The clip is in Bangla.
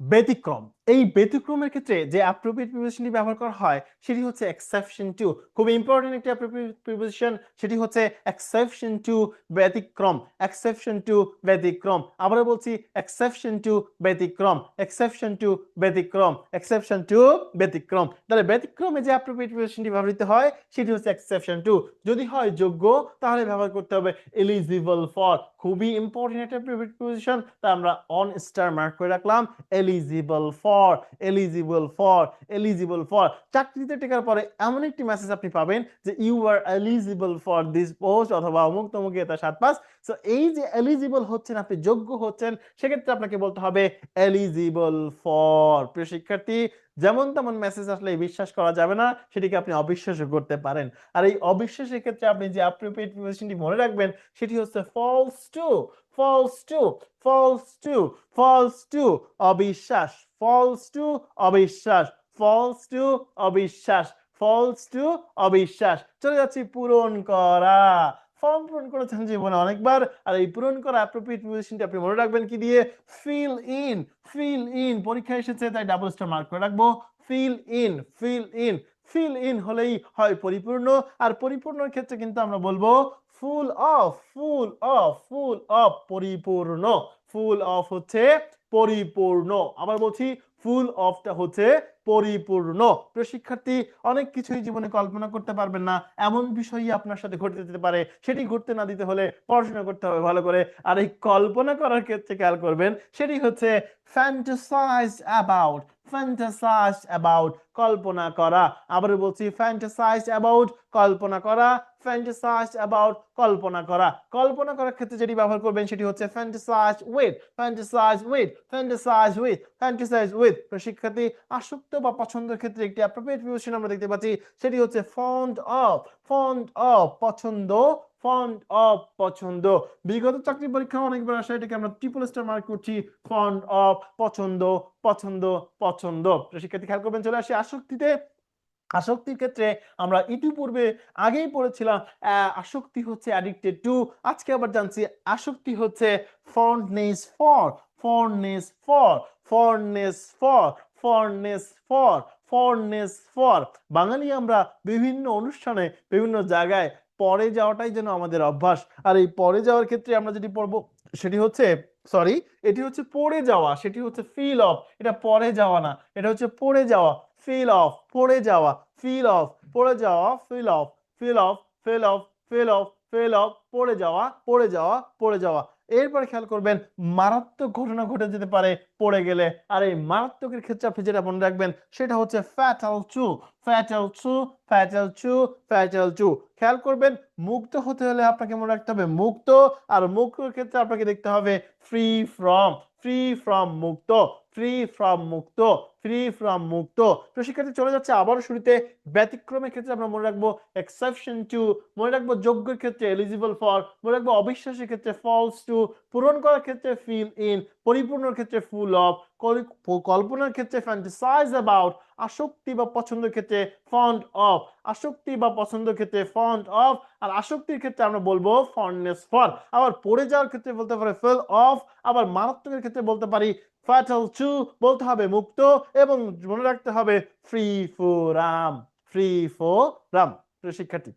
ব্যতিক্রম। এই ব্যতিক্রমের ক্ষেত্রে যে অ্যাপ্রোপ্রিয়েট প্রিপোজিশনটি ব্যবহার করা হয় সেটি হচ্ছে এক্সেপশন টু। খুব ইম্পর্টেন্ট একটি অ্যাপ্রোপ্রিয়েট প্রিপোজিশন, সেটি হচ্ছে এক্সেপশন টু, ব্যতিক্রম। এক্সেপশন টু, ব্যতিক্রম। আবারও বলছি, এক্সেপশন টু, ব্যতিক্রম। এক্সেপশন টু, ব্যতিক্রম। এক্সেপশন টু, ব্যতিক্রম। তাহলে ব্যতিক্রমে যে অ্যাপ্রোপ্রিয়েট প্রিপোজিশনটি ব্যবহৃত হয় সেটি হচ্ছে এক্সেপশন টু। যদি হয় যোগ্য তাহলে ব্যবহার করতে হবে এলিজিবল ফর। খুবই ইম্পর্টেন্ট একটা প্রিপোজিশন, তাই আমরা অন স্টার মার্ক করে রাখলাম। Eligible for, eligible for, eligible for. চাকরিতে টেকার পরে এমন একটি মেসেজ আপনি পাবেন যে you are eligible for this post অথবা অমুক তমুক এটা 7-5। সো এই যে এলিজিবল হচ্ছেন, আপনি যোগ্য হচ্ছেন, সেক্ষেত্রে আপনাকে বলতে হবে এলিজিবল ফর। প্রিয় শিক্ষার্থী, যেমন তেমন মেসেজ আসলে বিশ্বাস করা যাবে না, সেটিকে আপনি অবিশ্বাসও করতে পারেন। আর এই অবিশ্বাসের ক্ষেত্রে আপনি যে অ্যাপ্রোপ্রিয়েট প্রিপোজিশনটি মনে রাখবেন সেটি হচ্ছে false to. False to, false to, false to, অবিশ্বাস। ফলস টু, অবিশ্বাস। ফলস টু, অবিশ্বাস। ফলস টু, অবিশ্বাস। চলে যাচ্ছি পূরণ করা। ফর্ম পূরণ করেছেন জীবনে অনেকবার, আর এই পূরণ করা অ্যাপ্রোপ্রিয়েট প্রিপোজিশনটি আপনি মনে রাখবেন কি দিয়ে? Feel in. ফিল ইন পরীক্ষা এসেছে তাই ডাবল স্টার মার্ক করে রাখবো। Fill in, fill in. Fill in হলেই হয় পরিপূর্ণ, আর পরিপূর্ণর ক্ষেত্রে কিন্তু আমরা বলবো full of. Full of, full of, পরিপূর্ণ। ফুল অফ হচ্ছে পরিপূর্ণ। আবার বলছি, ফুল অফটা হচ্ছে পরিপূর্ণ। প্রিয় শিক্ষার্থী, অনেক কিছুই জীবনে কল্পনা করতে পারবেন না, এমন বিষয়ই আপনার সাথে ঘটে যেতে পারে। সেটি ঘটতে না দিতে হলে পড়াশোনা করতে হবে ভালো করে। আর এই কল্পনা করার ক্ষেত্রে খেয়াল করবেন, সেটি হচ্ছে ফ্যান্টাসাইজ অ্যাবাউট। ফ্যান্টাসাইজ অ্যাবাউট, কল্পনা করা। আবার বলছি, ফ্যান্টাসাইজ অ্যাবাউট, কল্পনা করা। ফ্যান্টাসাইজ অ্যাবাউট, কল্পনা করা। কল্পনা করার ক্ষেত্রে যেটি ব্যবহার করবেন সেটি হচ্ছে fantasise with. Fantasise with, fantasise with, fantasise with. শিক্ষার্থী, আসক্ত বা পছন্দের ক্ষেত্রে একটি অ্যাপ্রোপ্রিয়েট প্রিপোজিশন আমরা দেখতে পাচ্ছি, সেটি হচ্ছে ফন্ড অফ। ফন্ড অফ, পছন্দ। ফন্ড অফ, পছন্দ। বিগত চাকরি পরীক্ষা অনেকবার আসে, এটাকে আমরা ট্রিপল স্টার মার্ক করছি। ফন্ড অফ, পছন্দ, পছন্দ, পছন্দ। শিক্ষার্থী খেয়াল করবেন, চলে আসি আসক্তিতে। আসক্তির ক্ষেত্রে আমরা ইতিপূর্বে আগেই পড়েছিলাম আসক্তি হচ্ছে অ্যাডিক্টেড টু। আজকে আবার জানছি আসক্তি হচ্ছে fondness for. Fondness for, fondness for, fondness for, fondness for. Bangali আমরা বিভিন্ন অনুষ্ঠানে বিভিন্ন জায়গায় পরে যাওয়াটাই যেন আমাদের অভ্যাস। আর এই পরে যাওয়ার ক্ষেত্রে আমরা যেটি পড়বো সেটি হচ্ছে, সরি, এটি হচ্ছে পড়ে যাওয়া। সেটি হচ্ছে ফিল অফ। এটা পরে যাওয়া না, এটা হচ্ছে পড়ে যাওয়া। ফিল অফ, পড়ে যাওয়া। ফিল অফ, পড়ে যাওয়া। Fall off, fall off, fall off, fall off, fall off, পড়ে যাওয়া, পড়ে যাওয়া, পড়ে যাওয়া। এরপরে খেয়াল করবেন, মারাত্মক ঘটনা ঘটে যেতে পারে পড়ে গেলে। আর এই মারাত্মকের ক্ষেত্রে আপনি যেটা মনে রাখবেন সেটা হচ্ছে fatal to. Fatal to, fatal to, fatal to. খেয়াল করবেন, মুক্ত হতে হলে আপনাকে মনে রাখতে হবে মুক্ত, আর মুক্তর ক্ষেত্রে আপনাকে দেখতে হবে ফ্রি ফ্রম। ফ্রি ফ্রম মুক্ত, ফ্রি ফ্রম মুক্ত, ফ্রি ফ্রম মুক্ত। তো শিক্ষার্থী, চলে যাচ্ছে আবার শুরুতে। ব্যতিক্রমের ক্ষেত্রে আমরা মনে রাখবো এক্সেপশন টু, মনে রাখবো যোগ্যের ক্ষেত্রে এলিজিবল ফর, মনে রাখবো অবিশ্বাসের ক্ষেত্রে ফলস টু, পূরণ করার ক্ষেত্রে ফিল ইন, পরিপূর্ণর ক্ষেত্রে ফুল অফ, কল্পনার ক্ষেত্রে ফ্যান্টাসাইজ অ্যাবাউট, আসক্তি বা পছন্দের ক্ষেত্রে ফন্ড অফ, আসক্তি বা পছন্দের ক্ষেত্রে ফন্ড অফ, আর আসক্তির ক্ষেত্রে আমরা বলবো ফন্ডনেস ফর। আবার পড়ে যাওয়ার ক্ষেত্রে বলতে পারি ফিল অফ, আবার মারাত্মকের ক্ষেত্রে বলতে পারি ফ্যাটাল টু, বলতে হবে মুক্ত, এবং মনে রাখতে হবে ফ্রি ফোরাম। Free forum. প্রিয় শিক্ষার্থী,